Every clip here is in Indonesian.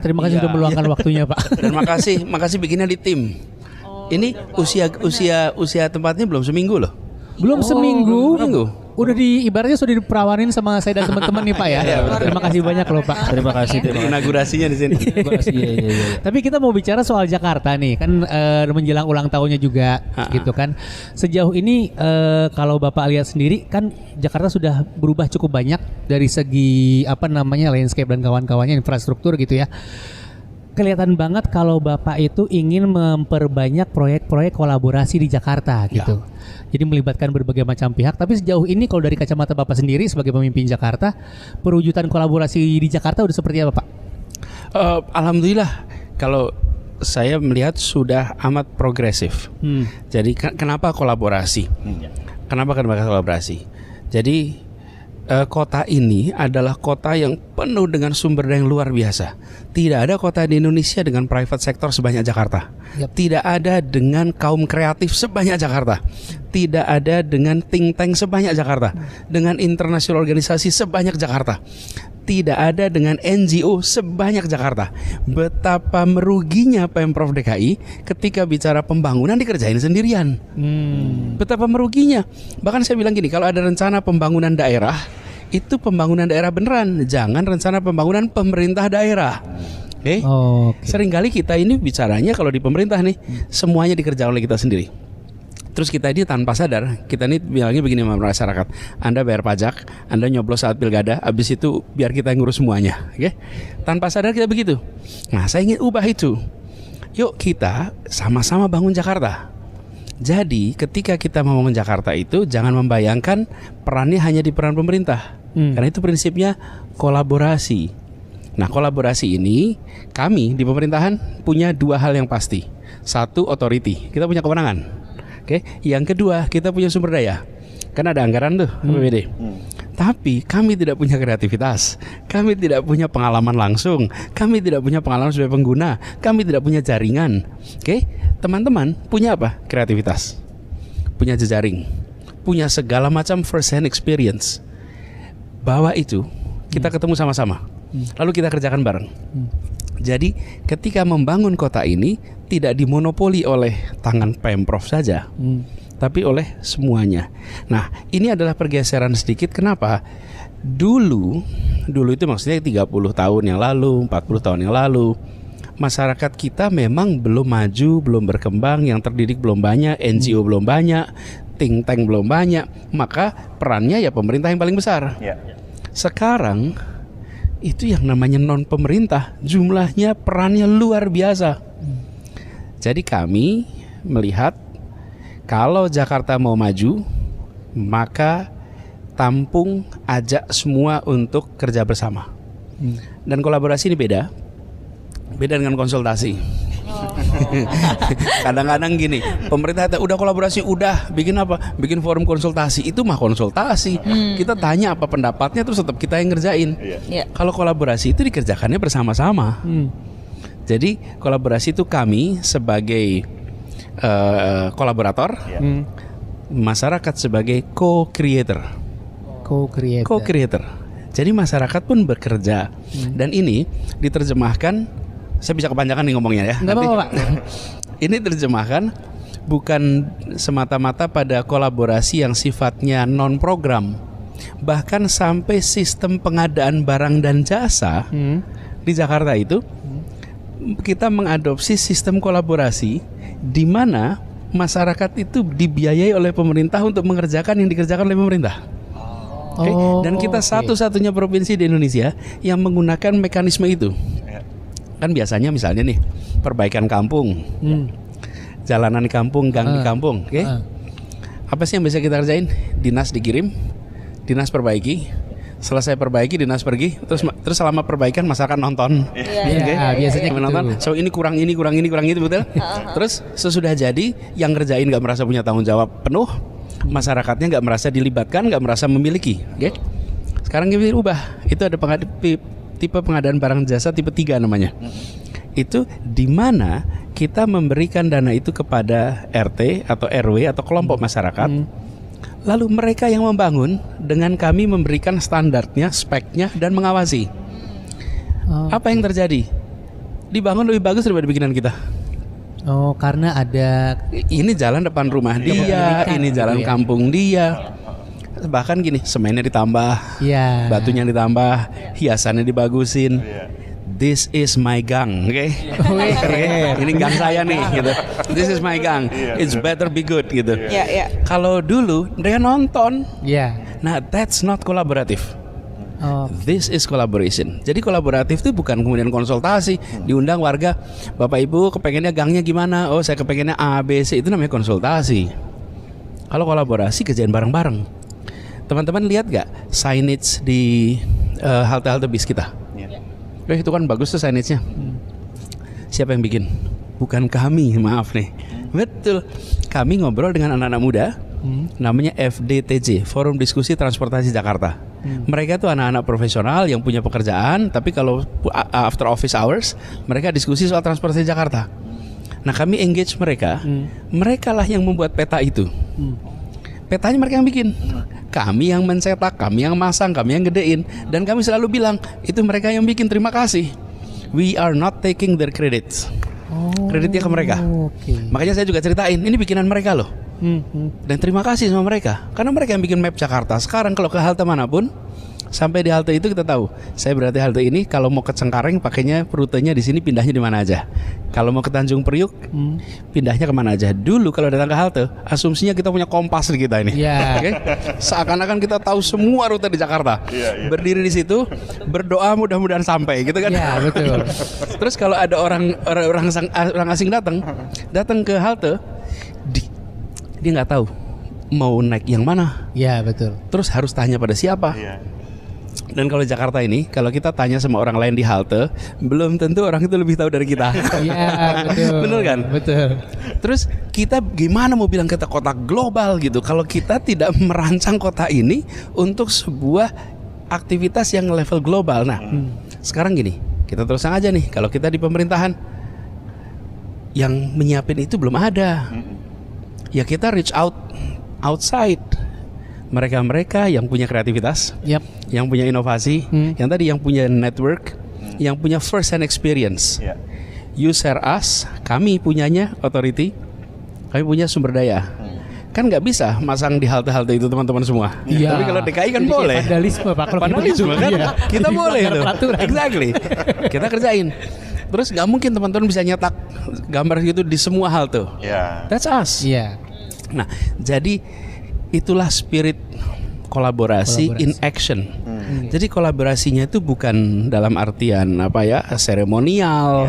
Terima kasih sudah meluangkan waktunya, Pak. Dan makasih bikinnya di tim. Ini usia tempatnya belum seminggu loh. Belum seminggu. Seminggu. Udah ibaratnya sudah diperawanin sama saya dan teman-teman nih Pak ya. Terima kasih banyak loh Pak. Terima kasih. Inaugurasinya di sini. Iya. Tapi kita mau bicara soal Jakarta nih, kan menjelang ulang tahunnya juga, gitu kan. Sejauh ini kalau Bapak lihat sendiri, kan Jakarta sudah berubah cukup banyak dari segi landscape dan kawan-kawannya, infrastruktur gitu ya. Kelihatan banget kalau Bapak itu ingin memperbanyak proyek-proyek kolaborasi di Jakarta gitu. Jadi melibatkan berbagai macam pihak. Tapi sejauh ini kalau dari kacamata Bapak sendiri sebagai pemimpin Jakarta, perwujudan kolaborasi di Jakarta udah seperti apa Pak? Alhamdulillah kalau saya melihat sudah amat progresif. Jadi kenapa kolaborasi? Kenapa kolaborasi? Jadi kota ini adalah kota yang penuh dengan sumber daya yang luar biasa. Tidak ada kota di Indonesia dengan private sector sebanyak Jakarta. Tidak ada dengan kaum kreatif sebanyak Jakarta. Tidak ada dengan think tank sebanyak Jakarta. Dengan internasional organisasi sebanyak Jakarta. Tidak ada dengan NGO sebanyak Jakarta. Betapa meruginya Pemprov DKI ketika bicara pembangunan dikerjain sendirian. Betapa meruginya. Bahkan saya bilang gini, kalau ada rencana pembangunan daerah, itu pembangunan daerah beneran, jangan rencana pembangunan pemerintah daerah. Oke. Seringkali kita ini bicaranya kalau di pemerintah nih, semuanya dikerjakan oleh kita sendiri. Terus kita ini tanpa sadar, kita ini bilangnya begini sama masyarakat, Anda bayar pajak, Anda nyoblos saat pilkada, habis itu biar kita ngurus semuanya. Oke? Tanpa sadar kita begitu. Nah, saya ingin ubah itu. Yuk kita sama-sama bangun Jakarta. Jadi ketika kita membangun Jakarta itu jangan membayangkan perannya hanya di peran pemerintah. Karena itu prinsipnya kolaborasi. Nah, kolaborasi ini kami di pemerintahan punya dua hal yang pasti. Satu, authority. Kita punya kewenangan. Oke. Yang kedua, kita punya sumber daya. Kan ada anggaran tuh APBD. Tapi kami tidak punya kreativitas. Kami tidak punya pengalaman langsung. Kami tidak punya pengalaman sebagai pengguna. Kami tidak punya jaringan. Oke. Teman-teman punya apa? Kreativitas. Punya jejaring. Punya segala macam first hand experience. Bawa itu, kita ketemu sama-sama. Lalu kita kerjakan bareng. Jadi ketika membangun kota ini tidak dimonopoli oleh tangan Pemprov saja, tapi oleh semuanya. Nah, ini adalah pergeseran sedikit. Kenapa? Dulu itu maksudnya 30 tahun yang lalu, 40 tahun yang lalu, masyarakat kita memang belum maju, belum berkembang, yang terdidik belum banyak, NGO belum banyak, think tank belum banyak, maka perannya ya pemerintah yang paling besar. Sekarang itu yang namanya non pemerintah, jumlahnya perannya luar biasa. Jadi kami melihat kalau Jakarta mau maju, maka tampung, ajak semua untuk kerja bersama. Dan kolaborasi ini beda dengan konsultasi. Kadang-kadang gini, pemerintah udah kolaborasi, udah bikin apa? Bikin forum konsultasi. Itu mah konsultasi. Kita tanya apa pendapatnya, terus tetap kita yang ngerjain. Kalau kolaborasi itu dikerjakannya bersama-sama. Jadi kolaborasi itu kami sebagai kolaborator, masyarakat sebagai co-creator. Jadi masyarakat pun bekerja. Dan ini diterjemahkan, saya bisa kepanjangan nih ngomongnya ya. Nggak apa-apa Pak. Ini terjemahkan bukan semata-mata pada kolaborasi yang sifatnya non-program. Bahkan sampai sistem pengadaan barang dan jasa di Jakarta itu kita mengadopsi sistem kolaborasi di mana masyarakat itu dibiayai oleh pemerintah untuk mengerjakan yang dikerjakan oleh pemerintah. Dan kita satu-satunya provinsi di Indonesia yang menggunakan mekanisme itu. Kan biasanya misalnya nih perbaikan kampung, jalanan di kampung, gang di kampung, apa sih yang bisa kita kerjain? Dinas dikirim, dinas perbaiki, selesai perbaiki, dinas pergi, terus selama perbaikan masyarakat nonton. Biasanya menonton. So ini kurang itu betul. Terus sesudah jadi yang ngerjain nggak merasa punya tanggung jawab penuh, masyarakatnya nggak merasa dilibatkan, nggak merasa memiliki. Sekarang kita ubah, itu ada tipe pengadaan barang jasa tipe 3 namanya. Itu di mana kita memberikan dana itu kepada RT atau RW atau kelompok masyarakat. Lalu mereka yang membangun dengan kami memberikan standarnya, speknya dan mengawasi. Apa yang terjadi? dibangun lebih bagus daripada bikinan kita. Oh, karena ada Ini jalan depan rumah dia, ini jalan kampung dia. Bahkan gini, semennya ditambah, ya. batunya ditambah, hiasannya dibagusin. This is my gang, oke? Ini gang saya nih, gitu. This is my gang. It's better be good, gitu. Kalau dulu dia nonton, nah that's not collaborative. This is collaboration. Jadi kolaboratif itu bukan kemudian konsultasi, diundang warga, Bapak Ibu kepengennya gangnya gimana? Oh, saya kepengennya A, B, C. Itu namanya konsultasi. Kalau kolaborasi kerjain bareng-bareng. Teman-teman lihat gak signage di halte-halte bis kita? Itu kan bagus tuh signage-nya. Siapa yang bikin? Bukan kami, maaf nih. Betul. Kami ngobrol dengan anak-anak muda. Namanya FDTJ, Forum Diskusi Transportasi Jakarta. Mereka tuh anak-anak profesional yang punya pekerjaan, tapi kalau after office hours mereka diskusi soal transportasi Jakarta. Nah, kami engage mereka. Mereka lah yang membuat peta itu. Petanya mereka yang bikin. Kami yang mencetak, kami yang masang, kami yang gedein. Dan kami selalu bilang, itu mereka yang bikin, terima kasih. We are not taking their credits. Kreditnya ke mereka. Makanya saya juga ceritain, ini bikinan mereka loh. Dan terima kasih sama mereka, karena mereka yang bikin map Jakarta. Sekarang kalau ke halte manapun, sampai di halte itu kita tahu, saya berarti halte ini kalau mau ke Cengkareng pakainya rutenya di sini, pindahnya di mana aja. Kalau mau ke Tanjung Priuk, pindahnya kemana aja. Dulu kalau datang ke halte, asumsinya kita punya kompas di kita ini. Okay? Seakan-akan kita tahu semua rute di Jakarta. Berdiri di situ, berdoa mudah-mudahan sampai, gitu kan? Betul. Terus kalau ada orang asing datang ke halte, dia nggak tahu mau naik yang mana. Betul. Terus harus tanya pada siapa. Dan kalau Jakarta ini, kalau kita tanya sama orang lain di halte, belum tentu orang itu lebih tahu dari kita. Betul. Benar kan? Betul. Terus kita gimana mau bilang kita kota global gitu, kalau kita tidak merancang kota ini untuk sebuah aktivitas yang level global. Nah, sekarang gini, kita terus terang aja nih, kalau kita di pemerintahan yang menyiapin itu belum ada. Ya kita reach outside. Mereka-mereka yang punya kreativitas, yang punya inovasi, yang tadi yang punya network, yang punya first hand experience. You share us, kami punyanya authority, kami punya sumber daya. Kan nggak bisa masang di halte-halte itu teman-teman semua. Tapi kalau DKI kan boleh. Vandalisme Pak. Vandalisme kan? Kita boleh itu. Exactly. Kita kerjain. Terus nggak mungkin teman-teman bisa nyetak gambar gitu di semua halte. That's us. Nah, jadi itulah spirit kolaborasi in action. Jadi kolaborasinya itu bukan dalam artian seremonial.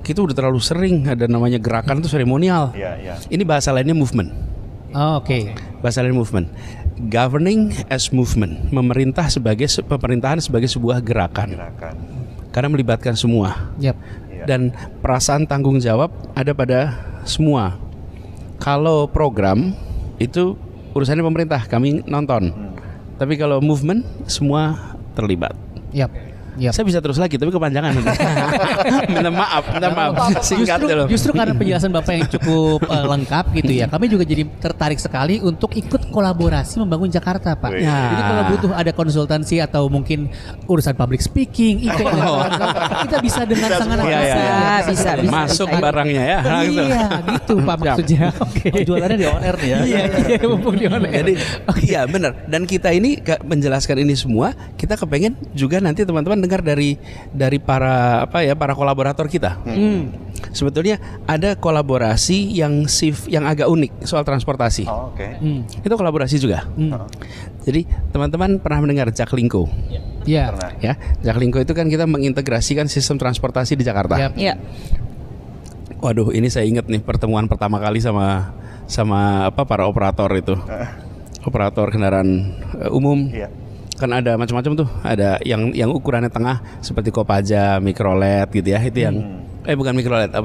Kita udah terlalu sering ada namanya gerakan itu seremonial. Ini bahasa lainnya movement. Bahasa lain movement. Governing as movement. Pemerintahan sebagai sebuah gerakan. Karena melibatkan semua. Dan perasaan tanggung jawab ada pada semua. Kalau program itu urusannya pemerintah, kami nonton. Tapi kalau movement semua terlibat. Saya bisa terus lagi tapi kepanjangan. Minta maaf. Singkat dulu. Justru karena penjelasan Bapak yang cukup lengkap gitu ya, kami juga jadi tertarik sekali untuk ikut kolaborasi membangun Jakarta, Pak. Jadi kalau butuh ada konsultansi atau mungkin urusan public speaking, kita bisa dengan sangat bisa masuk barangnya ya. Gitu Pak maksudnya. Jualannya di on-air nih ya. Mumpung di on-air. Jadi iya benar. Dan kita ini menjelaskan ini semua, kita kepengen juga nanti teman-teman dengar dari para kolaborator kita. Sebetulnya ada kolaborasi yang agak unik soal transportasi. Itu kolaborasi juga. Jadi teman-teman pernah mendengar Jaklingko? Ya, Jaklingko itu kan kita mengintegrasikan sistem transportasi di Jakarta. Waduh, ini saya ingat nih pertemuan pertama kali sama para operator itu. Operator kendaraan umum. Kan ada macam-macam tuh, ada yang ukurannya tengah seperti Kopaja, Mikrolet gitu ya, itu yang bukan Mikrolet,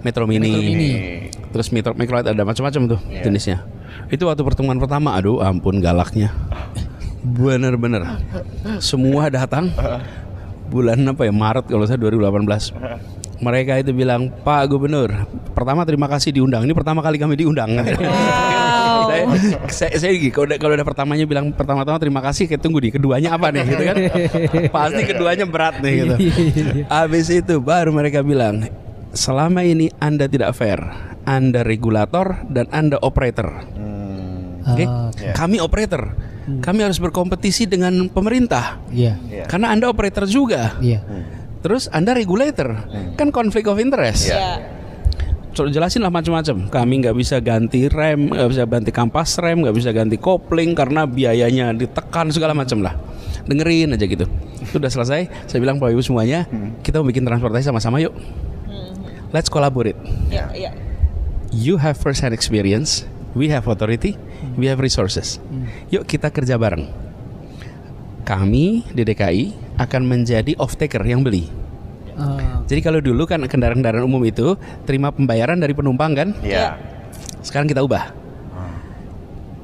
Metro Mini. Terus Mikrolet ada macam-macam tuh jenisnya. Itu waktu pertemuan pertama, aduh ampun galaknya, bener-bener semua datang bulan Maret kalau saya 2018. Mereka itu bilang, Pak Gubernur, pertama terima kasih diundang. Ini pertama kali kami diundang. Saya gini, kalau udah pertamanya bilang pertama-tama terima kasih, kayak tunggu nih keduanya apa nih gitu kan. Pasti keduanya berat nih gitu. Habis itu baru mereka bilang, selama ini Anda tidak fair. Anda regulator dan Anda operator. Oke? Kami operator. Kami harus berkompetisi dengan pemerintah. Karena Anda operator juga. Terus Anda regulator. Kan conflict of interest. Jelasin lah macam-macam. Kami nggak bisa ganti rem, nggak bisa ganti kampas rem, nggak bisa ganti kopling karena biayanya ditekan segala macam lah. Dengerin aja gitu. Sudah selesai. Saya bilang Bapak Ibu semuanya, kita mau bikin transportasi sama-sama yuk. Let's collaborate. You have first hand experience, we have authority, we have resources. Yuk kita kerja bareng. Kami di DKI akan menjadi off taker yang beli. Jadi kalau dulu kan kendaraan-kendaraan umum itu terima pembayaran dari penumpang kan? Sekarang kita ubah.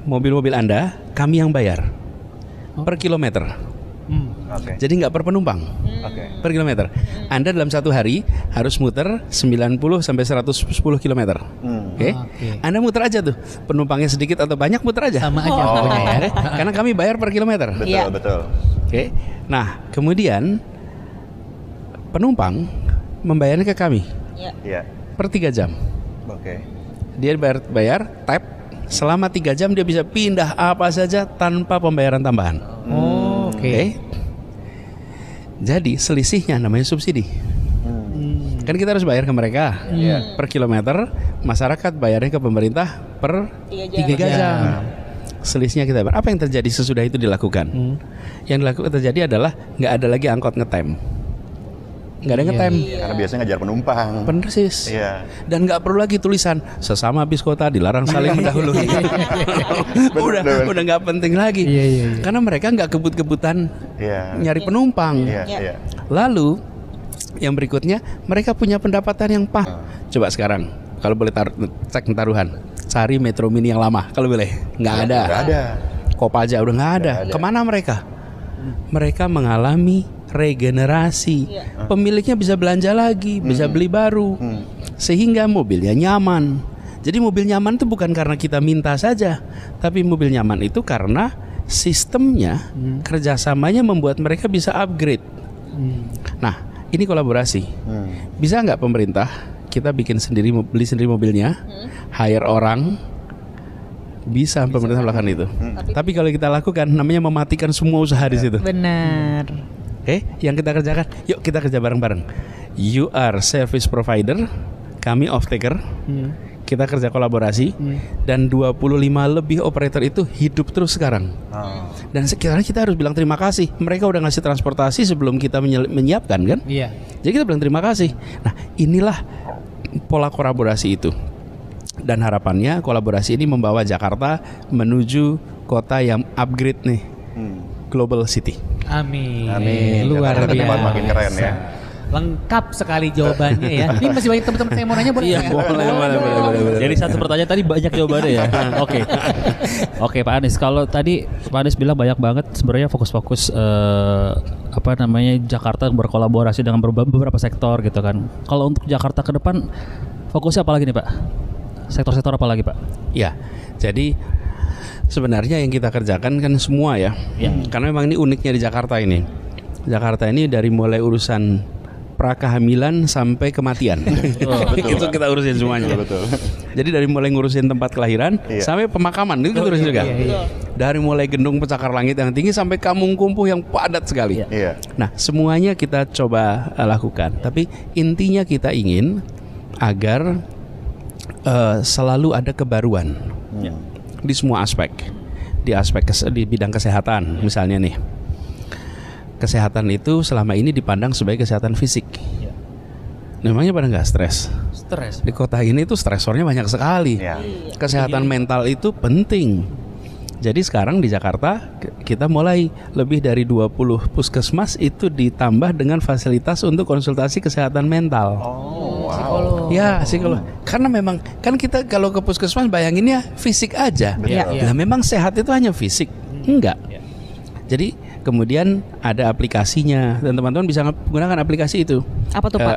Mobil-mobil Anda kami yang bayar per kilometer. Jadi nggak per penumpang, per kilometer. Anda dalam satu hari harus muter 90 sampai 110 kilometer. Anda muter aja tuh, penumpangnya sedikit atau banyak muter aja. Sama aja pokoknya ya. Karena kami bayar per kilometer. Betul. Nah kemudian penumpang membayarnya ke kami per 3 jam. Dia bayar tap, selama 3 jam dia bisa pindah apa saja tanpa pembayaran tambahan. Jadi selisihnya namanya subsidi. Kan kita harus bayar ke mereka per kilometer, masyarakat bayarnya ke pemerintah per 3 jam. Selisihnya kita bayar. Apa yang terjadi sesudah itu dilakukan? Yang terjadi adalah nggak ada lagi angkot ngetem. Nggak ada ngetem. Karena biasanya ngejar penumpang. Persis. Dan nggak perlu lagi tulisan sesama bis kota dilarang saling mendahului. udah nggak penting lagi. Karena mereka nggak kebut-kebutan nyari penumpang. Lalu yang berikutnya, mereka punya pendapatan yang Coba sekarang kalau boleh cek taruhan, cari Metro Mini yang lama kalau boleh. Nggak ada. Kopaja udah nggak ada. Kemana mereka? Mereka mengalami regenerasi. Pemiliknya bisa belanja lagi, bisa beli baru, sehingga mobilnya nyaman. Jadi mobil nyaman itu bukan karena kita minta saja, tapi mobil nyaman itu karena sistemnya, kerjasamanya membuat mereka bisa upgrade. Nah, ini kolaborasi. Bisa nggak pemerintah kita bikin sendiri, beli sendiri mobilnya, hire orang? Bisa pemerintah melakukan itu. Tapi kalau kita lakukan, namanya mematikan semua usaha di situ. Benar. Yang kita kerjakan, yuk kita kerja bareng-bareng. You are service provider, kami off taker. Kita kerja kolaborasi, dan 25 lebih operator itu hidup terus sekarang. Dan sekarang kita harus bilang terima kasih. Mereka udah ngasih transportasi sebelum kita menyiapkan kan? Jadi kita bilang terima kasih. Nah, inilah pola kolaborasi itu. Dan harapannya kolaborasi ini membawa Jakarta menuju kota yang upgrade nih, global city. Amin. Luar biasa. Makin keren ya. Lengkap sekali jawabannya ya. Ini masih banyak teman-teman saya mau nanya boleh? Boleh. Jadi satu pertanyaan tadi banyak jawabannya ya. Oke Pak Anies. Kalau tadi Pak Anies bilang banyak banget sebenarnya fokus-fokus Jakarta berkolaborasi dengan beberapa sektor gitu kan. Kalau untuk Jakarta ke depan fokusnya apa lagi nih Pak? Sektor-sektor apa lagi Pak? Ya, jadi sebenarnya yang kita kerjakan kan semua ya. Karena memang ini uniknya di Jakarta ini. Jakarta ini dari mulai urusan prakehamilan sampai kematian. Itu kita urusin semuanya. Betul. Jadi dari mulai ngurusin tempat kelahiran sampai pemakaman itu kita urusin juga. Dari mulai gedung pencakar langit yang tinggi sampai kampung kumuh yang padat sekali. Nah, semuanya kita coba lakukan. Tapi intinya kita ingin agar selalu ada kebaruan di semua aspek. Di bidang kesehatan misalnya nih. Kesehatan itu selama ini dipandang sebagai kesehatan fisik. Memangnya pada nggak stres? Di kota ini tuh stresornya banyak sekali. Kesehatan mental itu penting. Jadi sekarang di Jakarta kita mulai lebih dari 20 puskesmas itu ditambah dengan fasilitas untuk konsultasi kesehatan mental. Psikolog. Karena memang kan kita kalau ke puskesmas bayanginnya fisik aja. Nah, memang sehat itu hanya fisik. Enggak. Jadi Kemudian ada aplikasinya dan teman-teman bisa menggunakan aplikasi itu. Apa tuh Pak?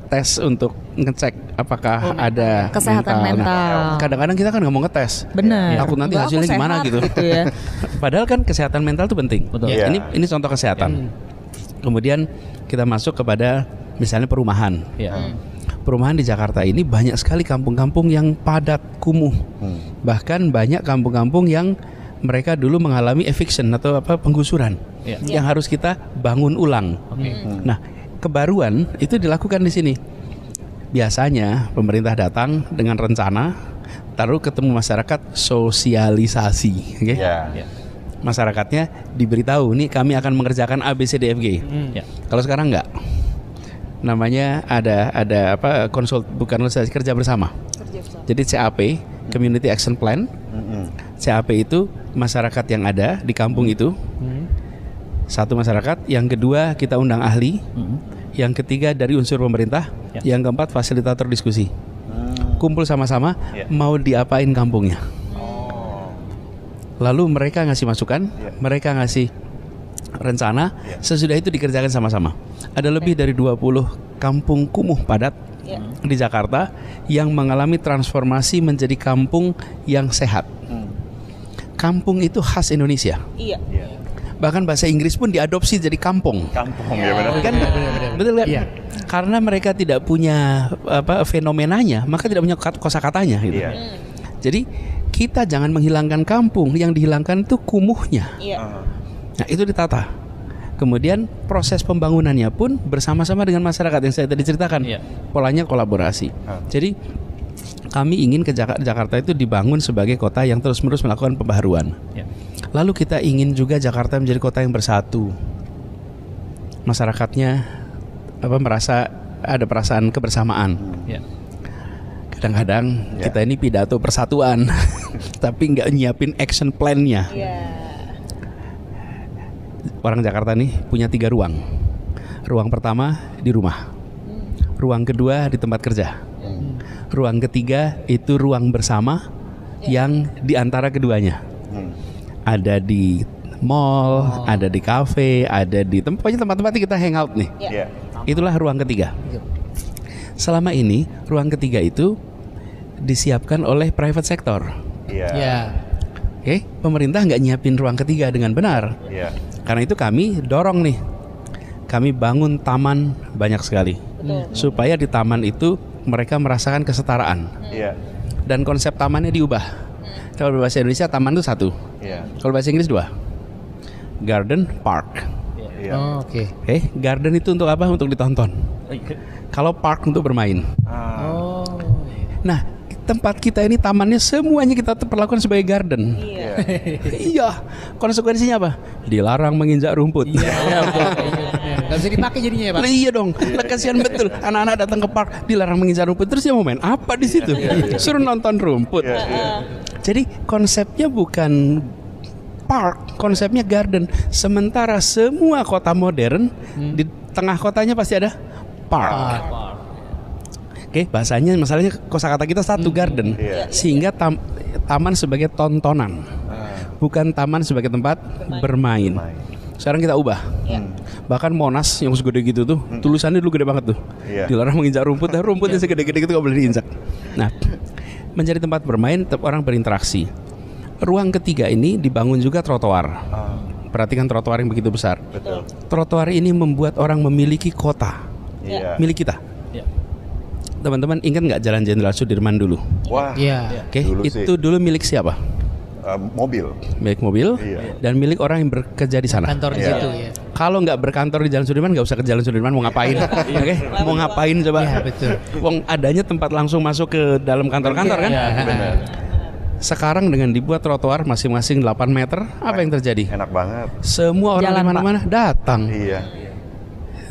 Tes untuk ngecek apakah ada Kesehatan mental. Nah, kadang-kadang kita kan nggak mau ngetes. Benar. Takut nanti Enggak, aku hasilnya gimana sehat gitu. ya. Padahal kan kesehatan mental itu penting. Betul. Iya. Ini contoh kesehatan. Kemudian kita masuk kepada misalnya perumahan. Ya. Perumahan di Jakarta ini banyak sekali kampung-kampung yang padat, kumuh. Bahkan banyak kampung-kampung yang mereka dulu mengalami eviction atau penggusuran Ya. yang harus kita bangun ulang. Nah, kebaruan itu dilakukan di sini. Biasanya pemerintah datang dengan rencana, taruh ketemu masyarakat, sosialisasi, oke? Ya. Masyarakatnya diberitahu, nih kami akan mengerjakan A, B, C, D, F, G. Ya. Kalau sekarang enggak, namanya ada bukan konsultasi, kerja bersama. Jadi CAP, Community Action Plan. CAP itu masyarakat yang ada di kampung itu. Satu masyarakat, yang kedua kita undang ahli, yang ketiga dari unsur pemerintah, yang keempat fasilitator diskusi. Kumpul sama-sama, mau diapain kampungnya. Lalu mereka ngasih masukan, mereka ngasih rencana, sesudah itu dikerjakan sama-sama. Ada lebih dari 20 kampung kumuh padat di Jakarta yang mengalami transformasi menjadi kampung yang sehat. Kampung itu khas Indonesia. Iya. Bahkan bahasa Inggris pun diadopsi jadi kampung. Kampung ya benar. Kan betul kan? Karena mereka tidak punya fenomenanya, maka tidak punya kosakatanya gitu. Iya. Jadi kita jangan menghilangkan kampung, yang dihilangkan itu kumuhnya. Nah, itu ditata. Kemudian proses pembangunannya pun bersama-sama dengan masyarakat yang saya tadi ceritakan. Polanya kolaborasi. Jadi kami ingin ke Jakarta itu dibangun sebagai kota yang terus-menerus melakukan pembaharuan. Lalu kita ingin juga Jakarta menjadi kota yang bersatu. Masyarakatnya merasa ada perasaan kebersamaan. Kadang-kadang kita ini pidato persatuan, tapi nggak nyiapin action plan-nya. Orang Jakarta nih punya 3 ruang. Ruang pertama di rumah, ruang kedua di tempat kerja, ruang ketiga itu ruang bersama yang di antara keduanya. Ada di mall, ada di kafe, ada di tempat-tempat kita hangout nih. Itulah ruang ketiga. Selama ini ruang ketiga itu disiapkan oleh private sector. Oke, pemerintah nggak nyiapin ruang ketiga dengan benar. Karena itu kami dorong nih, kami bangun taman banyak sekali, supaya di taman itu mereka merasakan kesetaraan. Dan konsep tamannya diubah. Kalau bahasa Indonesia taman itu 1. Kalau bahasa Inggris 2. Garden, park. Oke. Garden itu untuk apa? Untuk ditonton. Kalau park untuk bermain. Nah, tempat kita ini tamannya semuanya kita perlakukan sebagai garden. Iya. Konsekuensinya apa? Dilarang menginjak rumput. Gak bisa dipakai jadinya ya Pak. Iya dong. Kasihan betul. Anak-anak datang ke park dilarang menginjak rumput, terus dia mau main apa di situ? Suruh nonton rumput. Jadi konsepnya bukan park, konsepnya garden. Sementara semua kota modern di tengah kotanya pasti ada park. Oke, bahasanya masalahnya kosakata kita 1 garden, sehingga taman sebagai tontonan, bukan taman sebagai tempat bermain. Sekarang kita ubah. Bahkan Monas yang segede gitu tuh, tulisannya dulu gede banget tuh. Dilarang menginjak rumput, rumputnya segede-gede gitu gak boleh diinjak. Nah, menjadi tempat bermain, orang berinteraksi. Ruang ketiga ini dibangun juga trotoar. Perhatikan trotoar yang begitu besar. Trotoar ini membuat orang memiliki kota, milik kita. Teman-teman ingat nggak Jalan Jenderal Sudirman dulu? Wah. Oke, itu dulu milik siapa? Mobil. Milik mobil dan milik orang yang bekerja di sana. Kantor di situ ya. Kalau nggak berkantor di Jalan Sudirman, nggak usah ke Jalan Sudirman. Mau ngapain? Oke, mau ngapain coba? Betul. Wong adanya tempat langsung masuk ke dalam kantor-kantor kan? Sekarang dengan dibuat trotoar masing-masing 8 meter, apa yang terjadi? Enak banget. Semua orang di mana-mana datang.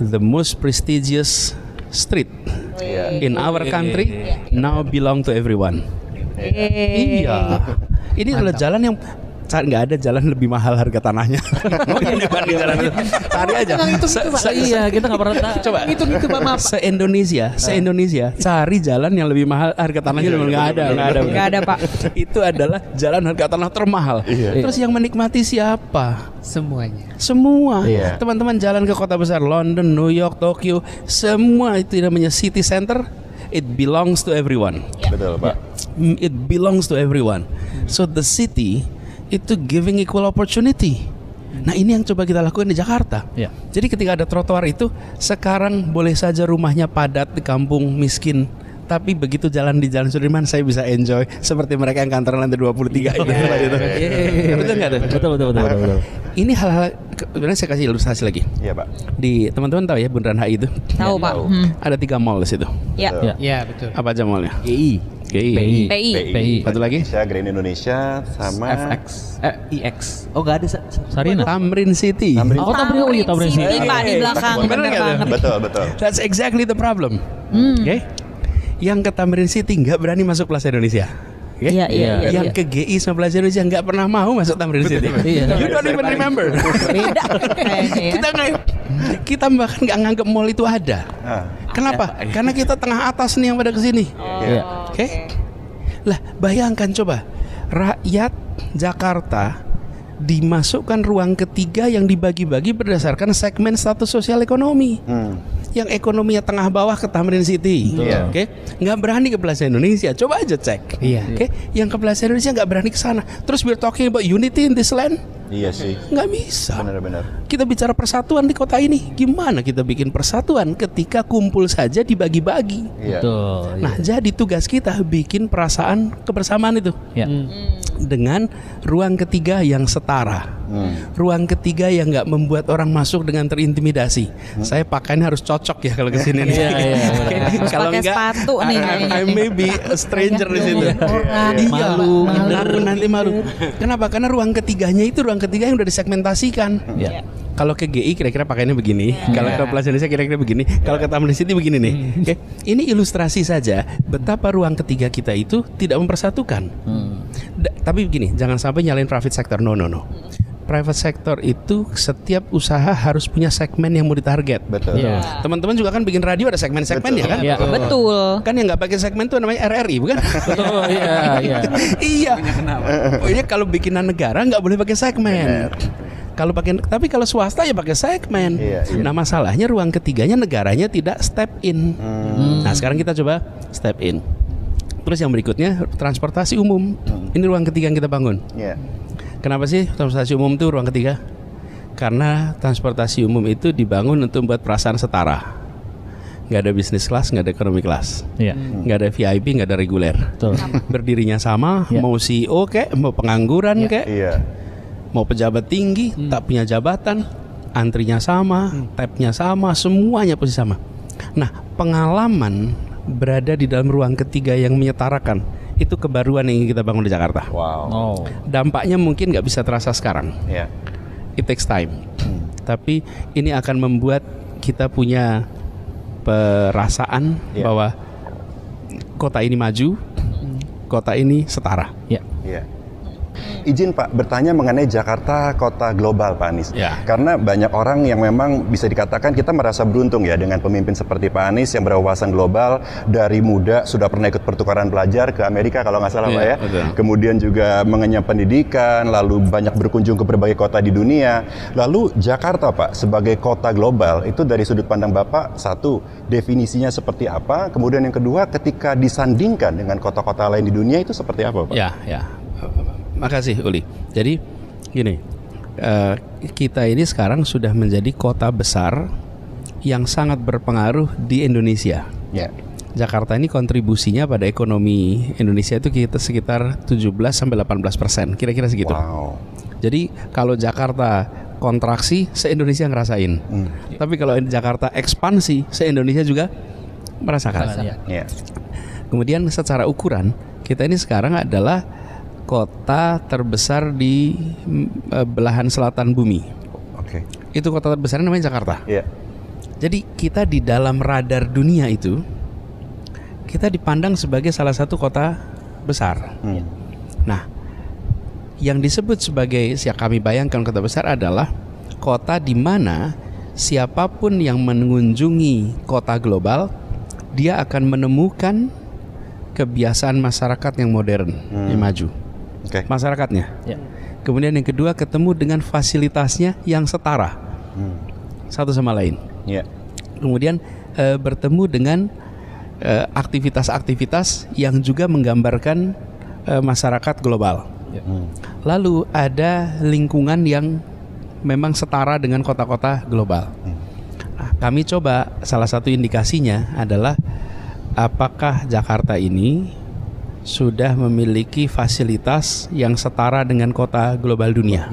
The most prestigious street in our country now belong to everyone. Iya. Ini adalah jalan yang nggak ada jalan lebih mahal harga tanahnya. Dibanding jalan itu. Cari aja. Iya, kita nggak pernah tahu. Coba Itu Pak, maaf. se-Indonesia cari jalan yang lebih mahal harga tanahnya nggak ada Pak. Itu adalah jalan harga tanah termahal. Terus yang menikmati siapa? Semuanya. Semua. Iya. Teman-teman jalan ke kota besar London, New York, Tokyo, semua itu namanya city center. It belongs to everyone. Betul, Pak. It belongs to everyone. So the city itu giving equal opportunity. Nah ini yang coba kita lakukan di Jakarta. Ya. Jadi ketika ada trotoar itu, sekarang boleh saja rumahnya padat di kampung miskin, tapi begitu jalan di Jalan Sudirman saya bisa enjoy seperti mereka yang kantor lantai 23 itu. Betul nggak tuh? Betul. Ini hal-hal, sebenarnya saya kasih ilustrasi lagi. Iya, Pak. Di teman-teman tahu ya Bundaran HI itu Tahu Pak. ada 3 mall di situ. Ya. Betul. Ya, betul. Apa aja mallnya? GI, GI. PI. Satu lagi? Indonesia, Grand Indonesia sama IX. Oh nggak ada Sarina. Tamrin City. Tamrin Oh Tamrin City. Pak di belakang. Bener Bener nggak tuh? banget. Betul. That's exactly the problem. Oke. Yang ke Tamrin City nggak berani masuk Plaza Indonesia. Oke? Iya. Yang ke GI sama Plaza Indonesia nggak pernah mau masuk Tamrin City. Iya. You don't even remember. Beda kayaknya ya. Kita bahkan nggak nganggap mall itu ada. Kenapa? Karena kita tengah atas nih yang pada kesini. Iya. Oke? Lah bayangkan coba rakyat Jakarta dimasukkan ruang ketiga yang dibagi-bagi berdasarkan segmen status sosial ekonomi. Yang ekonominya tengah bawah ke Tamrin City, Iya. oke? Nggak berani ke Plaza Indonesia. Coba aja cek, Iya. oke? Yang ke Plaza Indonesia nggak berani ke sana. Terus we're talking about unity in this land, Iya sih. nggak bisa. Benar-benar. Kita bicara persatuan di kota ini, gimana kita bikin persatuan ketika kumpul saja dibagi-bagi? Iya. Betul. Nah, jadi tugas kita bikin perasaan kebersamaan itu Ya. dengan ruang ketiga yang setara. Ruang ketiga yang nggak membuat orang masuk dengan terintimidasi. Saya pakainya harus cocok ya kalau kesini nih. Iya. Harus pakai sepatu nih kayaknya. I may be a stranger di situ. Orang. Iya, malu nanti malu. Kenapa? Karena ruang ketiganya itu ruang ketiga yang udah disegmentasikan. Ya. Kalau ke GI kira-kira pakainya begini, kalau ke Plaza Indonesia kira-kira begini, kalau ke Tamrin City begini nih. Oke, ini ilustrasi saja betapa ruang ketiga kita itu tidak mempersatukan. Tapi begini, jangan sampai nyalain private sector. No. Private sector itu setiap usaha harus punya segmen yang mau ditarget. Betul. Iya. Teman-teman juga kan bikin radio ada segmen-segmen ya kan? Iya. Betul. Kan yang nggak pakai segmen itu namanya RRI bukan? Oh iya. Iya. Pokoknya kalau bikinan negara nggak boleh pakai segmen. Tapi kalau swasta ya pakai segmen. Iya. Nah masalahnya ruang ketiganya negaranya tidak step in. Nah sekarang kita coba step in. Terus yang berikutnya transportasi umum. Ini ruang ketiga yang kita bangun. Iya. Kenapa sih transportasi umum itu ruang ketiga? Karena transportasi umum itu dibangun untuk membuat perasaan setara. Nggak ada bisnis kelas, nggak ada ekonomi kelas, Iya. nggak ada VIP, nggak ada reguler. Betul. Berdirinya sama, Ya. mau CEO kek, mau pengangguran kek, Iya. mau pejabat tinggi, tak punya jabatan, antrinya sama, tabnya sama, semuanya posisi sama. Nah, pengalaman berada di dalam ruang ketiga yang menyetarakan itu kebaruan yang ingin kita bangun di Jakarta. Wow. Oh. Dampaknya mungkin nggak bisa terasa sekarang. Iya. It takes time. Tapi ini akan membuat kita punya perasaan Iya. bahwa kota ini maju, kota ini setara. Ya. Iya. Izin Pak bertanya mengenai Jakarta kota global Pak Anies. Ya. Karena banyak orang yang memang bisa dikatakan kita merasa beruntung ya dengan pemimpin seperti Pak Anies yang berwawasan global, dari muda sudah pernah ikut pertukaran pelajar ke Amerika kalau nggak salah Iya, Pak ya. betul. Kemudian juga mengenyam pendidikan, lalu banyak berkunjung ke berbagai kota di dunia. Lalu Jakarta Pak sebagai kota global itu dari sudut pandang Bapak, satu, definisinya seperti apa? Kemudian yang kedua, ketika disandingkan dengan kota-kota lain di dunia itu seperti apa Pak? Ya. Makasih Uli. Jadi gini, kita ini sekarang sudah menjadi kota besar yang sangat berpengaruh di Indonesia. Ya. Jakarta ini kontribusinya pada ekonomi Indonesia itu kita sekitar 17-18%, kira-kira segitu. Wow. Jadi kalau Jakarta kontraksi, se-Indonesia ngerasain. Tapi kalau Jakarta ekspansi, se-Indonesia juga merasakan. Ya. Kemudian secara ukuran, kita ini sekarang adalah kota terbesar di belahan selatan bumi. Oke. Itu kota terbesar namanya Jakarta. Iya. Jadi kita di dalam radar dunia itu, kita dipandang sebagai salah satu kota besar. Nah, Yang disebut sebagai, yang kami bayangkan kota besar adalah kota di mana siapapun yang mengunjungi kota global, dia akan menemukan kebiasaan masyarakat yang modern, yang maju. Masyarakatnya. Kemudian yang kedua, ketemu dengan fasilitasnya yang setara satu sama lain. Kemudian bertemu dengan aktivitas-aktivitas yang juga menggambarkan masyarakat global. Lalu ada lingkungan yang memang setara dengan kota-kota global. Nah, kami coba, salah satu indikasinya adalah apakah Jakarta ini sudah memiliki fasilitas yang setara dengan kota global dunia.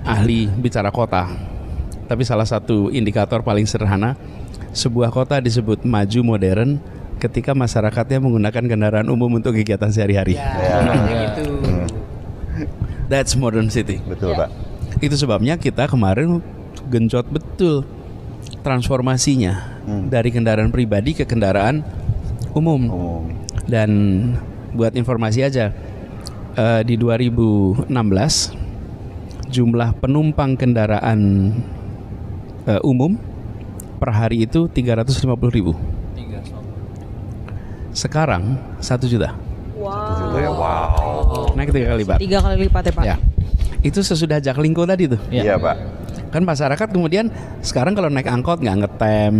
Ahli bicara kota, tapi salah satu indikator paling sederhana, sebuah kota disebut maju modern ketika masyarakatnya menggunakan kendaraan umum untuk kegiatan sehari-hari. That's modern city. Betul, Pak. Itu sebabnya kita kemarin genjot betul transformasinya dari kendaraan pribadi ke kendaraan umum. Dan buat informasi aja, di 2016 jumlah penumpang kendaraan umum per hari itu 350.000. Sekarang 1 juta. Wow. Naik 3 kali lipat. 3 kali lipat ya Pak. Ya. Itu sesudah Jaklingko tadi tuh. Iya, Pak. Kan masyarakat kemudian sekarang kalau naik angkot nggak ngetem.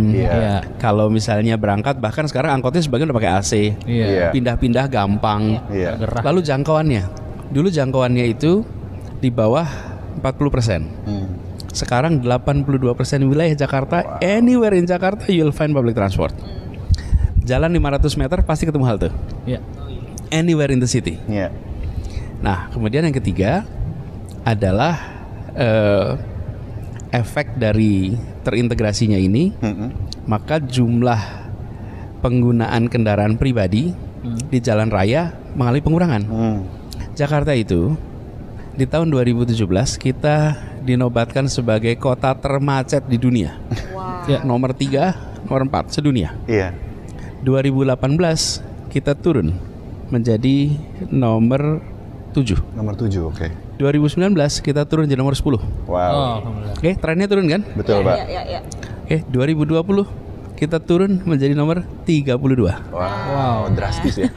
Kalau misalnya berangkat, bahkan sekarang angkotnya sebagian udah pakai AC. Pindah-pindah gampang. Lalu jangkauannya. Dulu jangkauannya itu di bawah 40%. Sekarang 82% wilayah Jakarta, anywhere in Jakarta you'll find public transport. Jalan 500 meter pasti ketemu halte. Anywhere in the city. Nah, kemudian yang ketiga adalah efek dari terintegrasinya ini, maka jumlah penggunaan kendaraan pribadi di jalan raya mengalami pengurangan. Jakarta itu di tahun 2017 kita dinobatkan sebagai kota termacet di dunia. Nomor 3, nomor 4 sedunia. 2018 kita turun menjadi nomor 7. Nomor 7, oke. 2019 kita turun jadi nomor 10. Wow. Oke, trennya turun kan? Betul, Pak. Oke, 2020 kita turun menjadi nomor 32. Wow, drastis ya.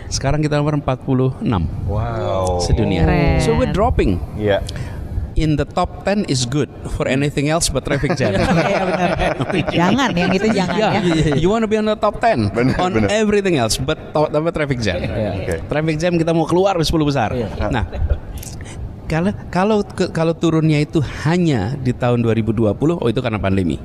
Sekarang kita nomor 46. Wow. Sedunia. Keren. So we're dropping. Iya. In the top 10 is good for anything else but traffic jam. Iya benar. Jangan yang itu jangan ya. You want to be on the top 10 on bener. everything else but traffic jam. Traffic jam kita mau keluar 10 besar. Nah, kalau turunnya itu hanya di tahun 2020, itu karena pandemi.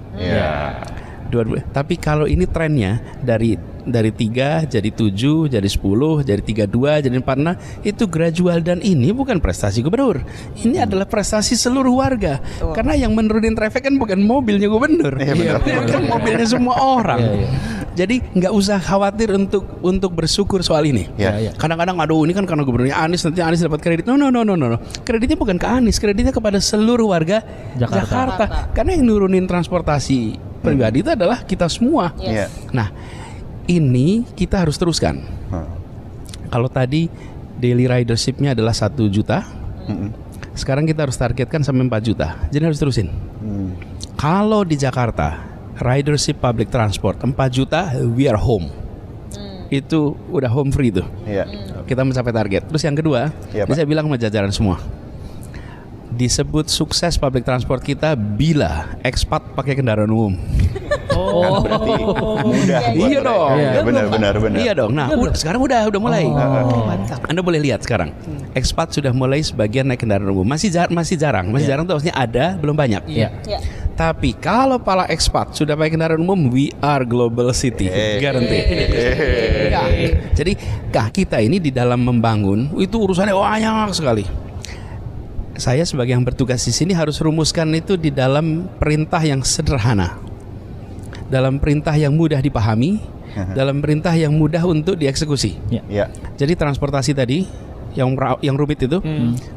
Tapi kalau ini trennya dari 3 jadi 7, jadi 10, jadi 32, jadi 46, itu gradual, dan ini bukan prestasi gubernur. Ini adalah prestasi seluruh warga. Karena yang menurunin traffic kan bukan mobilnya gubernur. Kan mobilnya semua orang. Jadi nggak usah khawatir untuk bersyukur soal ini. Kadang-kadang aduh ini kan karena gubernurnya Anies, nanti Anies dapat kredit. No. Kreditnya bukan ke Anies, kreditnya kepada seluruh warga Jakarta. Karena yang nurunin transportasi pribadi itu adalah kita semua. Nah, ini kita harus teruskan. Kalau tadi daily ridership-nya adalah 1 juta, sekarang kita harus targetkan sampai 4 juta. Jadi harus terusin. Kalau di Jakarta ridership public transport 4 juta, we are home. Itu udah home free tuh. Kita mencapai target. Terus yang kedua, saya bilang sama jajaran semua, disebut sukses public transport kita bila ekspat pakai kendaraan umum. Kan berarti mudah. Iya dong. Benar. Iya dong. Nah, sekarang udah mulai. Anda boleh lihat sekarang. Ekspat sudah mulai sebagian naik kendaraan umum. Masih jarang. Masih jarang tuh maksudnya ada, belum banyak. Tapi kalau para ekspat sudah pakai kendaraan umum, we are global city. Guarantee. Jadi kita ini di dalam membangun itu urusannya banyak sekali. Saya sebagai yang bertugas di sini harus rumuskan itu di dalam perintah yang sederhana, dalam perintah yang mudah dipahami, dalam perintah yang mudah untuk dieksekusi. Jadi transportasi tadi yang rumit itu,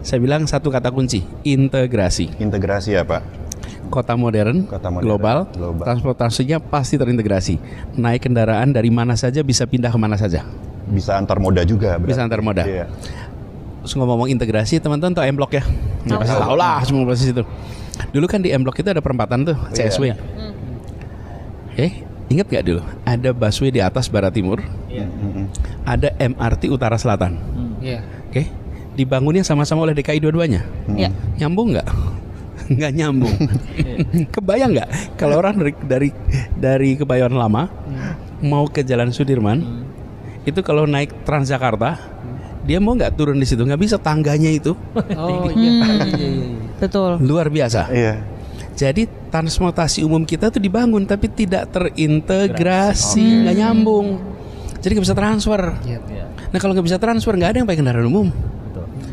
saya bilang satu kata kunci, integrasi. Integrasi ya Pak. Kota modern, global, transportasinya pasti terintegrasi. Naik kendaraan dari mana saja bisa pindah kemana saja. Bisa antar moda juga. Berarti. Bisa antar moda. ngomong integrasi, teman-teman tahu M Block ya? Pasti tahu lah semua proses itu. Dulu kan di M Block itu ada perempatan tuh, CSW. Ingat gak dulu? Ada busway di atas barat timur, ada MRT utara selatan. Dibangunnya sama-sama oleh DKI dua-duanya. Nyambung nggak? Nggak nyambung. Kebayang nggak kalau orang dari Kebayoran Lama mau ke Jalan Sudirman, itu kalau naik Transjakarta, dia mau nggak turun di situ? Nggak bisa, tangganya itu. Betul. Luar biasa. Iya. Jadi transportasi umum kita tuh dibangun tapi tidak terintegrasi, nggak nyambung. Jadi nggak bisa transfer. Nah kalau nggak bisa transfer, nggak ada yang pakai kendaraan umum.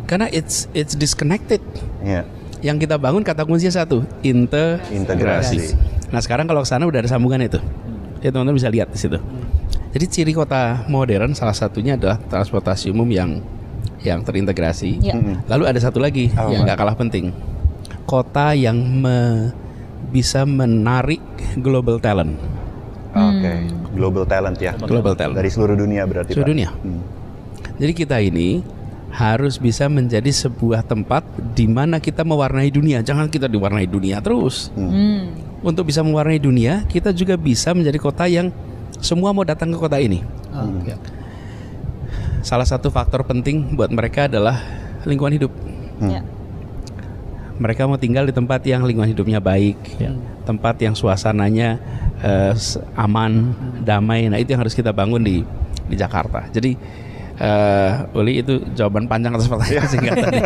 Karena it's disconnected. Yang kita bangun kata kuncinya satu, integrasi. Nah sekarang kalau ke sana udah ada sambungan itu. Ya teman-teman bisa lihat di situ. Jadi ciri kota modern salah satunya adalah transportasi umum yang terintegrasi. Lalu ada satu lagi yang nggak kalah penting. Kota yang bisa menarik global talent. Global talent ya. Global talent. Dari seluruh dunia berarti. Seluruh Pak. dunia. Jadi kita ini harus bisa menjadi sebuah tempat di mana kita mewarnai dunia. Jangan kita diwarnai dunia terus. Untuk bisa mewarnai dunia, kita juga bisa menjadi kota yang semua mau datang ke kota ini. Salah satu faktor penting buat mereka adalah lingkungan hidup. Mereka mau tinggal di tempat yang lingkungan hidupnya baik, tempat yang suasananya aman, damai. Nah itu yang harus kita bangun di Jakarta. Jadi Uli, itu jawaban panjang atas pertanyaan singkat tadi.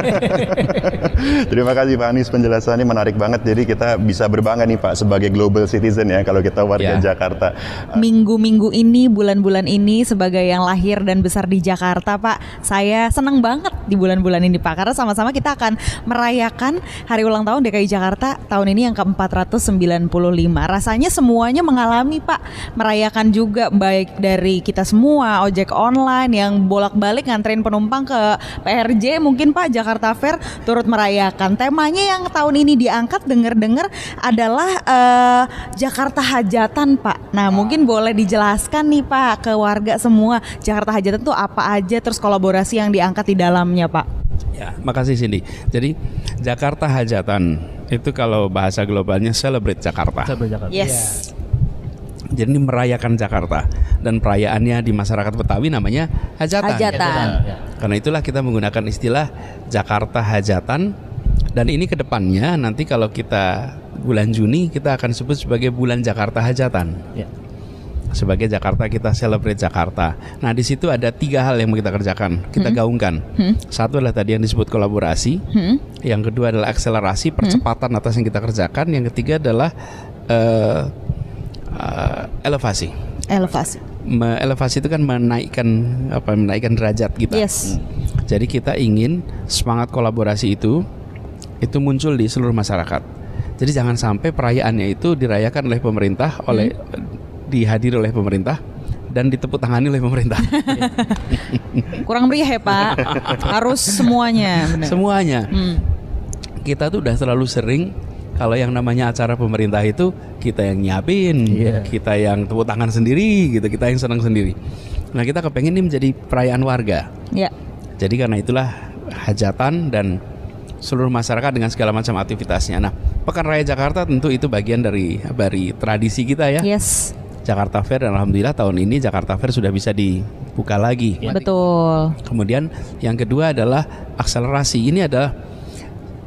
Terima kasih Pak Anies, penjelasannya menarik banget. Jadi kita bisa berbangga nih Pak sebagai global citizen ya kalau kita warga Jakarta. Minggu-minggu ini, bulan-bulan ini sebagai yang lahir dan besar di Jakarta Pak, saya senang banget di bulan-bulan ini Pak, karena sama-sama kita akan merayakan hari ulang tahun DKI Jakarta tahun ini yang ke-495. Rasanya semuanya mengalami Pak, merayakan juga baik dari kita semua, ojek online yang bolak-balik nganterin penumpang ke PRJ, mungkin Pak Jakarta Fair turut merayakan. Temanya yang tahun ini diangkat dengar-dengar adalah Jakarta Hajatan Pak. Nah mungkin boleh dijelaskan nih Pak ke warga semua, Jakarta Hajatan itu apa aja, terus kolaborasi yang diangkat di dalamnya Pak. Ya, makasih Cindy. Jadi Jakarta Hajatan itu kalau bahasa globalnya Celebrate Jakarta. Yes. Jadi ini merayakan Jakarta, dan perayaannya di masyarakat Betawi namanya Hajatan. Karena itulah kita menggunakan istilah Jakarta Hajatan. Dan ini kedepannya nanti kalau kita bulan Juni kita akan sebut sebagai bulan Jakarta Hajatan. Sebagai Jakarta kita celebrate Jakarta. Nah di situ ada 3 hal yang mau kita kerjakan, kita gaungkan. Satu adalah tadi yang disebut kolaborasi. Yang kedua adalah akselerasi, percepatan atas yang kita kerjakan. Yang ketiga adalah elevasi. Elevasi itu kan menaikkan derajat kita. Jadi kita ingin semangat kolaborasi itu muncul di seluruh masyarakat. Jadi jangan sampai perayaannya itu dirayakan oleh pemerintah, dihadiri oleh pemerintah dan ditepuk tangani oleh pemerintah. Kurang meriah ya Pak. Harus semuanya. Benar. Semuanya. Kita tuh udah terlalu sering kalau yang namanya acara pemerintah itu kita yang nyiapin, kita yang tepuk tangan sendiri, gitu, kita yang senang sendiri. Nah kita kepengen ini menjadi perayaan warga. Jadi karena itulah Hajatan dan seluruh masyarakat dengan segala macam aktivitasnya. Nah Pekan Raya Jakarta tentu itu bagian dari tradisi kita ya. Jakarta Fair, dan alhamdulillah tahun ini Jakarta Fair sudah bisa dibuka lagi. Betul. Kemudian yang kedua adalah akselerasi. Ini adalah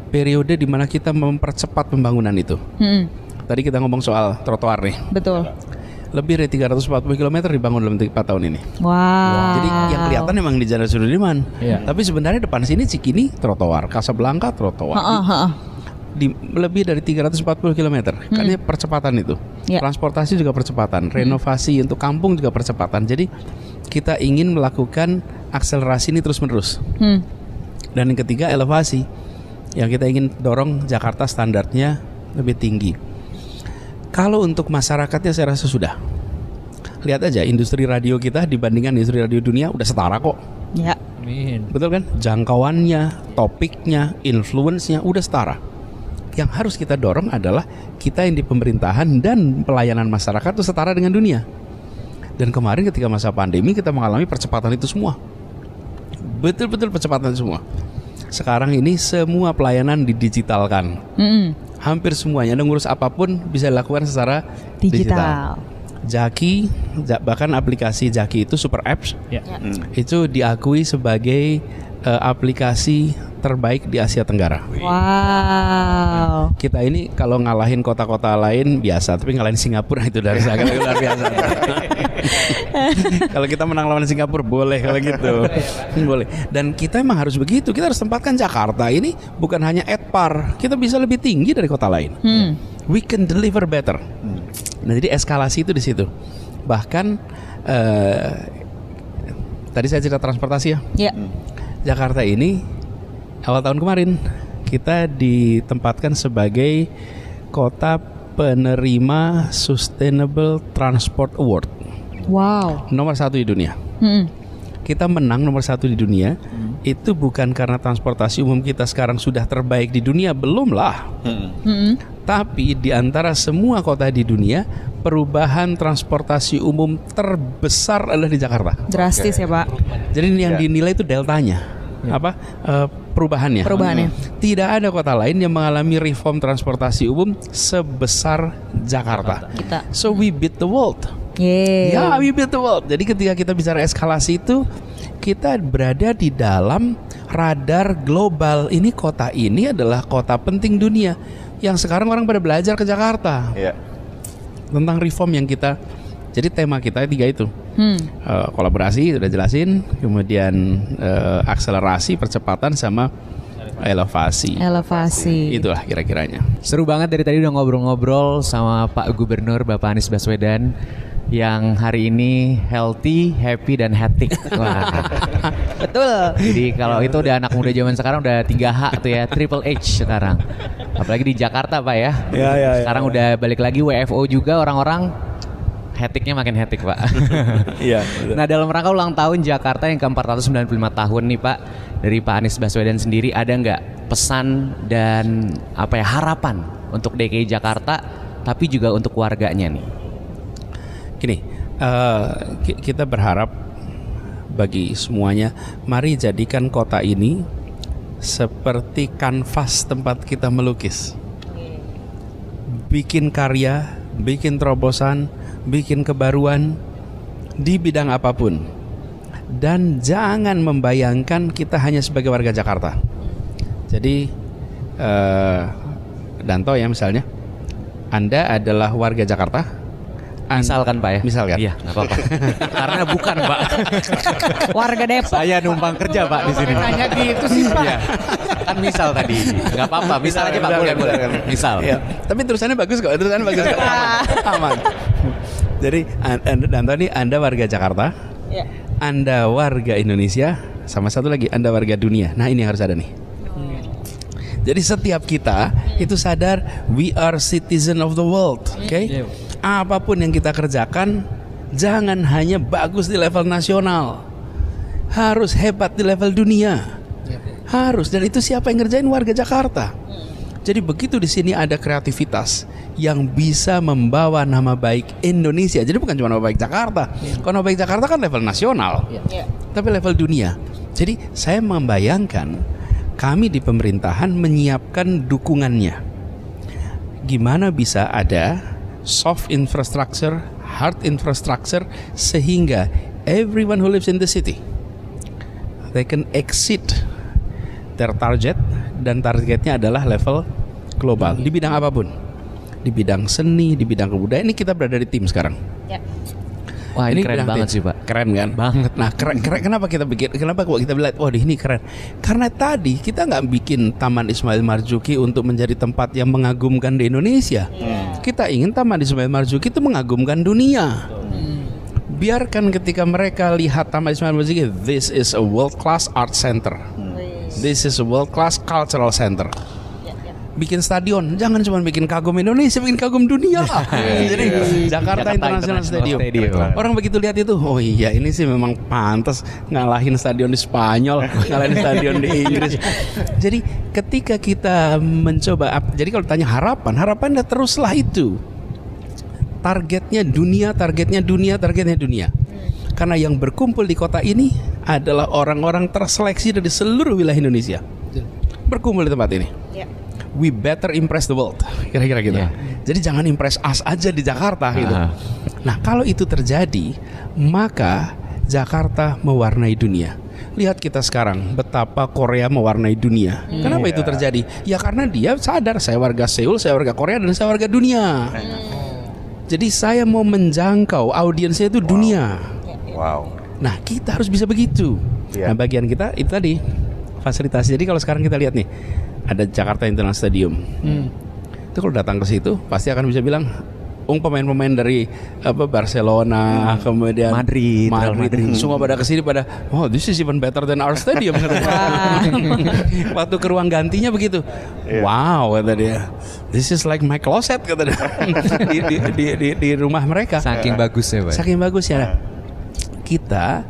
periode di mana kita mempercepat pembangunan itu. Tadi kita ngomong soal trotoar nih. Betul. Lebih dari 340 km dibangun dalam 4 tahun ini. Wow. Jadi yang kelihatan memang di Jalan Sudirman. Tapi sebenarnya depan sini Cikini trotoar, Kasablanka trotoar. Di lebih dari 340 km. Karena percepatan itu. Transportasi juga percepatan, renovasi untuk kampung juga percepatan. Jadi kita ingin melakukan akselerasi ini terus-menerus. Dan yang ketiga elevasi. Yang kita ingin dorong Jakarta standarnya lebih tinggi. Kalau untuk masyarakatnya saya rasa sudah. Lihat aja industri radio kita dibandingkan industri radio dunia udah setara kok. Betul kan? Jangkauannya, topiknya, influence-nya udah setara. Yang harus kita dorong adalah kita yang di pemerintahan dan pelayanan masyarakat itu setara dengan dunia. Dan kemarin ketika masa pandemi kita mengalami percepatan itu semua. Betul-betul percepatan semua. sekarang ini semua pelayanan didigitalkan. Hampir semuanya, Anda ngurus apapun bisa dilakukan secara digital. Jaki, bahkan aplikasi Jaki itu super apps, itu diakui sebagai aplikasi terbaik di Asia Tenggara. Wow. Kita ini kalau ngalahin kota-kota lain biasa, tapi ngalahin Singapura itu dari sangat luar biasa. Kalau kita menang lawan Singapura boleh kalau gitu, boleh. Dan kita emang harus begitu. Kita harus tempatkan Jakarta ini bukan hanya at par, kita bisa lebih tinggi dari kota lain. We can deliver better. Nah, jadi eskalasi itu di situ. Bahkan tadi saya cerita transportasi ya. Jakarta ini awal tahun kemarin kita ditempatkan sebagai kota penerima Sustainable Transport Award. Wow. Nomor 1 di dunia. Kita menang nomor 1 di dunia. Itu bukan karena transportasi umum kita sekarang sudah terbaik di dunia, belum lah. Tapi di antara semua kota di dunia, perubahan transportasi umum terbesar adalah di Jakarta. Drastis ya Pak. Jadi yang dinilai itu deltanya, perubahannya. Tidak ada kota lain yang mengalami reform transportasi umum sebesar Jakarta. So we beat the world. Ya, we beat the world. Jadi ketika kita bicara eskalasi itu, kita berada di dalam radar global. Ini kota ini adalah kota penting dunia yang sekarang orang pada belajar ke Jakarta. Tentang reform yang kita, jadi tema kita 3 itu. Kolaborasi sudah jelasin, kemudian akselerasi, percepatan, sama elevasi. Itulah kira-kiranya. Seru banget dari tadi udah ngobrol-ngobrol sama Pak Gubernur Bapak Anies Baswedan yang hari ini healthy, happy, dan hectic. Wah. Betul. Jadi kalau itu udah anak muda zaman sekarang udah 3H tuh ya, Triple H sekarang. Apalagi di Jakarta Pak ya. Sekarang udah balik lagi WFO juga, orang-orang hecticnya makin hectic Pak. Nah, dalam rangka ulang tahun Jakarta yang ke-495 tahun nih Pak, dari Pak Anies Baswedan sendiri ada nggak pesan dan harapan untuk DKI Jakarta, tapi juga untuk warganya nih? Gini, kita berharap bagi semuanya, mari jadikan kota ini seperti kanvas tempat kita melukis. Bikin karya, bikin terobosan, bikin kebaruan di bidang apapun. Dan jangan membayangkan kita hanya sebagai warga Jakarta. Jadi Danto ya misalnya, Anda adalah warga Jakarta. Misalkan Pak ya. Misalkan. Iya, nggak apa-apa. Karena bukan Pak. Warga Depok. Saya numpang kerja Pak di sini. Nanya gitu sih Pak. Iya. Kan misal tadi. Nggak apa-apa. Misal aja Pak, boleh. Misal. Ya. Tapi tulisannya bagus kok. Aman. Jadi Danto ini Anda warga Jakarta. Anda warga Indonesia. Sama satu lagi Anda warga dunia. Nah, ini harus ada nih. Jadi setiap kita itu sadar we are citizen of the world, oke? Apapun yang kita kerjakan jangan hanya bagus di level nasional, harus hebat di level dunia, harus. Dan itu siapa yang ngerjain? Warga Jakarta. Jadi begitu di sini ada kreativitas yang bisa membawa nama baik Indonesia. Jadi bukan cuma nama baik Jakarta. Kalau nama baik Jakarta kan level nasional, tapi level dunia. Jadi saya membayangkan kami di pemerintahan menyiapkan dukungannya. Gimana bisa ada soft infrastructure, hard infrastructure, sehingga everyone who lives in the city they can exceed their target, dan targetnya adalah level global di bidang apapun, di bidang seni, di bidang kebudayaan. Ini kita berada di tim sekarang. Wah, ini keren banget sih Pak. Keren kan? Banget. Nah, keren. Kenapa kita bikin? Kenapa kok kita bilang, wah ini keren? Karena tadi kita nggak bikin Taman Ismail Marzuki untuk menjadi tempat yang mengagumkan di Indonesia. Kita ingin Taman Ismail Marzuki itu mengagumkan dunia. Biarkan ketika mereka lihat Taman Ismail Marzuki, this is a world class art center. This is a world class cultural center. Bikin stadion, jangan cuma bikin kagum Indonesia, bikin kagum dunia. Jadi Jakarta International Stadium. Orang begitu lihat itu, oh iya ini sih memang pantas ngalahin stadion di Spanyol, ngalahin stadion di Inggris. Jadi ketika kita mencoba, jadi kalau ditanya harapan teruslah itu. Targetnya dunia. Karena yang berkumpul di kota ini adalah orang-orang terseleksi dari seluruh wilayah Indonesia. berkumpul di tempat ini. We better impress the world, kira-kira gitu. Jadi jangan impress us aja di Jakarta gitu. Nah kalau itu terjadi, maka Jakarta mewarnai dunia. Lihat kita sekarang betapa Korea mewarnai dunia. Kenapa itu terjadi? Ya karena dia sadar saya warga Seoul, saya warga Korea, dan saya warga dunia. Jadi saya mau menjangkau audiensnya itu dunia. Wow. Nah kita harus bisa begitu. Nah bagian kita itu tadi fasilitasi. Jadi kalau sekarang kita lihat nih, ada Jakarta International Stadium. Itu kalau datang ke situ pasti akan bisa bilang, pemain-pemain dari Barcelona, kemudian Madrid, semua pada kesini pada, oh this is even better than our stadium. Waktu ke ruang gantinya begitu, wow kata dia, this is like my closet kata dia. di rumah mereka. Saking bagusnya, Pak. Saking bagusnya. Kita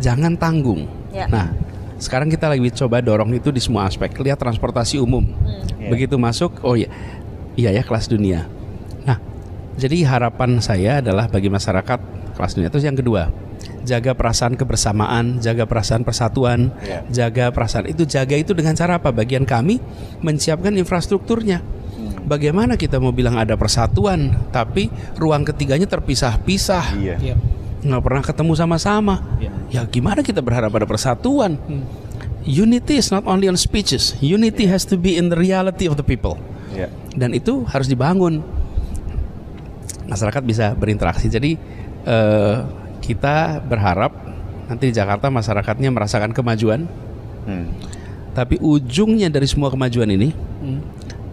jangan tanggung. Nah, sekarang kita lagi coba dorong itu di semua aspek. Lihat transportasi umum. Begitu masuk, oh iya ya kelas dunia. Nah, jadi harapan saya adalah bagi masyarakat kelas dunia. Terus yang kedua, jaga perasaan kebersamaan, jaga perasaan persatuan, jaga perasaan itu. Jaga itu dengan cara apa? Bagian kami menyiapkan infrastrukturnya. Bagaimana kita mau bilang ada persatuan, tapi ruang ketiganya terpisah-pisah. Nggak pernah ketemu sama-sama. Ya gimana kita berharap ada persatuan? Unity is not only on speeches. Unity has to be in the reality of the people. Dan itu harus dibangun. Masyarakat bisa berinteraksi. Jadi kita berharap nanti di Jakarta masyarakatnya merasakan kemajuan. Tapi ujungnya dari semua kemajuan ini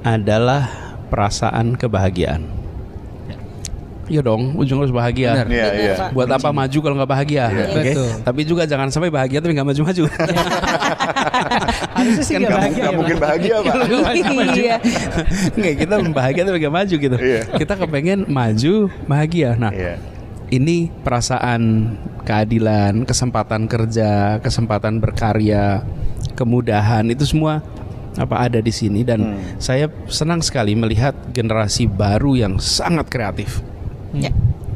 adalah perasaan kebahagiaan. Iya dong, ujung harus bahagia. Buat apa maju kalau nggak bahagia? Tapi juga jangan sampai bahagia tapi nggak maju-maju. Harusnya sih nggak bahagia. Nggak mungkin bahagia, Pak. Nggak, kita bahagia tapi nggak maju gitu. Kita kepengen maju, bahagia. Nah, ini perasaan keadilan, kesempatan kerja, kesempatan berkarya, kemudahan itu semua ada di sini. Dan saya senang sekali melihat generasi baru yang sangat kreatif.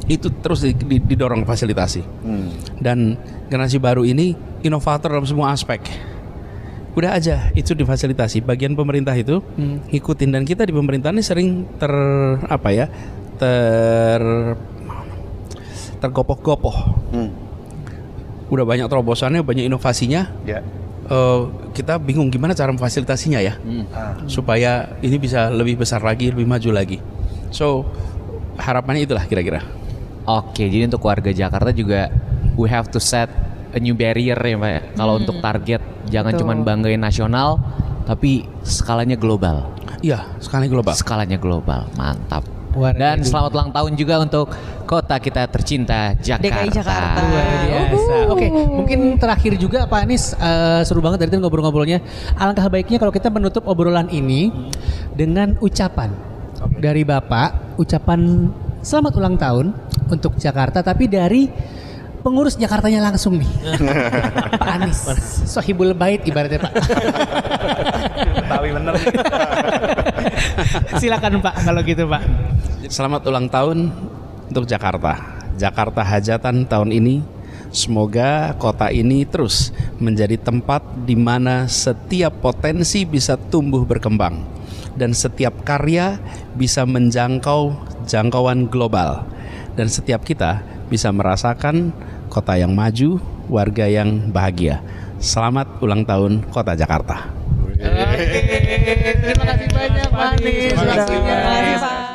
Itu terus didorong fasilitasi. Dan generasi baru ini inovator dalam semua aspek. Udah aja itu difasilitasi. Bagian pemerintah itu ngikutin, dan kita di pemerintahan ini sering tergopoh-gopoh. Udah banyak terobosannya, banyak inovasinya. Kita bingung gimana cara memfasilitasinya ya, supaya ini bisa lebih besar lagi, lebih maju lagi. So harapannya itulah kira-kira. Oke, jadi untuk warga Jakarta juga we have to set a new barrier ya Pak ya. Kalau untuk target jangan cuma banggain nasional, tapi skalanya global. Iya, skalanya global. Skalanya global, mantap. Dan selamat ulang tahun juga untuk kota kita tercinta, Jakarta. DKI Jakarta. Luar biasa. Oke, mungkin terakhir juga Pak Anies, seru banget dari tadi ngobrol-ngobrolnya. Alangkah baiknya kalau kita menutup obrolan ini dengan ucapan dari Bapak, ucapan selamat ulang tahun untuk Jakarta, tapi dari pengurus Jakartanya langsung nih. Pak Anies, sohibul bait ibaratnya Pak. Betawi bener. Silakan Pak kalau gitu Pak. Selamat ulang tahun untuk Jakarta. Jakarta hajatan tahun ini. Semoga kota ini terus menjadi tempat di mana setiap potensi bisa tumbuh berkembang dan setiap karya bisa menjangkau jangkauan global, dan setiap kita bisa merasakan kota yang maju, warga yang bahagia. Selamat ulang tahun Kota Jakarta. Terima kasih banyak Pak Anies. Terima kasih Pak.